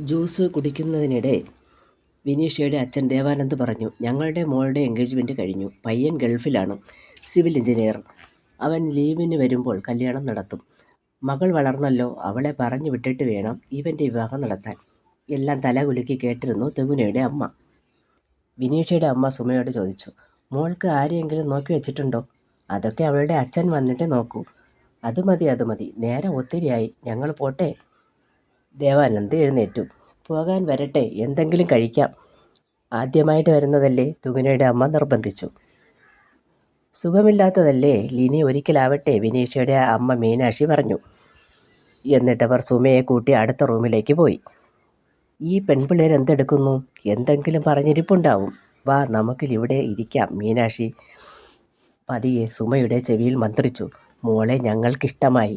Juice കുടിക്കുന്നതിനിടെ വിനീഷയുടെ അച്ഛൻ ദേവാനന്ദ് പറഞ്ഞു, ഞങ്ങളുടെ മോളുടെ എൻഗേജ്മെൻറ്റ് കഴിഞ്ഞു. പയ്യൻ ഗൾഫിലാണ്, സിവിൽ എഞ്ചിനീയർ. അവൻ ലീവിന് വരുമ്പോൾ കല്യാണം നടത്തും. മകൾ വളർന്നല്ലോ, അവളെ പറഞ്ഞു വിട്ടിട്ട് വേണം ഇവൻ്റെ വിവാഹം നടത്താൻ. എല്ലാം തലകുലുക്കി കേട്ടിരുന്നു തെഗുനയുടെ അമ്മ. വിനീഷയുടെ അമ്മ സുമയോട് ചോദിച്ചു, മോൾക്ക് ആരെയെങ്കിലും നോക്കി വെച്ചിട്ടുണ്ടോ? അതൊക്കെ അവളുടെ അച്ഛൻ വന്നിട്ടേ നോക്കൂ. അത് മതി, നേരം ഒത്തിരിയായി, ഞങ്ങൾ പോട്ടെ. ദേവാനന്ദ് എഴുന്നേറ്റു. പോകാൻ വരട്ടെ, എന്തെങ്കിലും കഴിക്കാം. ആദ്യമായിട്ട് വരുന്നതല്ലേ, തുഗുനയുടെ അമ്മ നിർബന്ധിച്ചു. സുഖമില്ലാത്തതല്ലേ, ലിനി ഒരിക്കലാവട്ടെ, വിനീഷയുടെ അമ്മ മീനാക്ഷി പറഞ്ഞു. എന്നിട്ടവർ സുമയെ കൂട്ടി അടുത്ത റൂമിലേക്ക് പോയി. ഈ പെൺപിള്ളേർ എന്തെടുക്കുന്നു? എന്തെങ്കിലും പറഞ്ഞിരിപ്പുണ്ടാവും. വാ, നമുക്കിവിടെ ഇരിക്കാം. മീനാക്ഷി പതിയെ സുമയുടെ ചെവിയിൽ മന്ത്രിച്ചു. മോളെ ഞങ്ങൾക്കിഷ്ടമായി.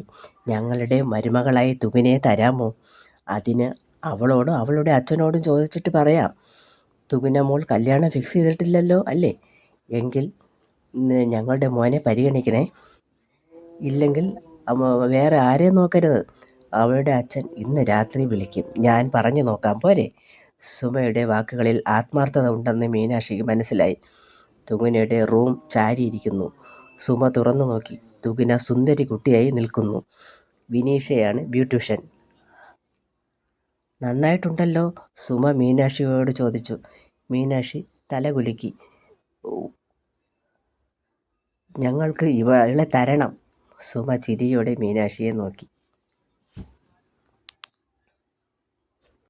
ഞങ്ങളുടെ മരുമകളായി തുഗുനയെ തരാമോ? അതിന് അവളോടും അവളുടെ അച്ഛനോടും ചോദിച്ചിട്ട് പറയാം. തുഗുന മോൾ കല്യാണം ഫിക്സ് ചെയ്തിട്ടില്ലല്ലോ അല്ലേ? എങ്കിൽ ഞങ്ങളുടെ മോനെ പരിഗണിക്കണേ. ഇല്ലെങ്കിൽ വേറെ ആരെയും നോക്കരുത്. അവളുടെ അച്ഛൻ ഇന്ന് രാത്രി വിളിക്കും. ഞാൻ പറഞ്ഞു നോക്കാം, പോരെ? സുമയുടെ വാക്കുകളിൽ ആത്മാർത്ഥത ഉണ്ടെന്ന് മീനാക്ഷിക്ക് മനസ്സിലായി. തുഗുനയുടെ റൂം ചാരിയിരിക്കുന്നു. സുമ തുറന്നു നോക്കി. തുഗുന സുന്ദരി കുട്ടിയായി നിൽക്കുന്നു. വിനീഷയാണ് ബ്യൂട്ടീഷ്യൻ. നന്നായിട്ടുണ്ടല്ലോ, സുമ മീനാക്ഷിയോട് ചോദിച്ചു. മീനാക്ഷി തലകുലുക്കി. ഞങ്ങൾക്ക് ഇവളെ തരണം. സുമ ചിരിയോടെ മീനാക്ഷിയെ നോക്കി.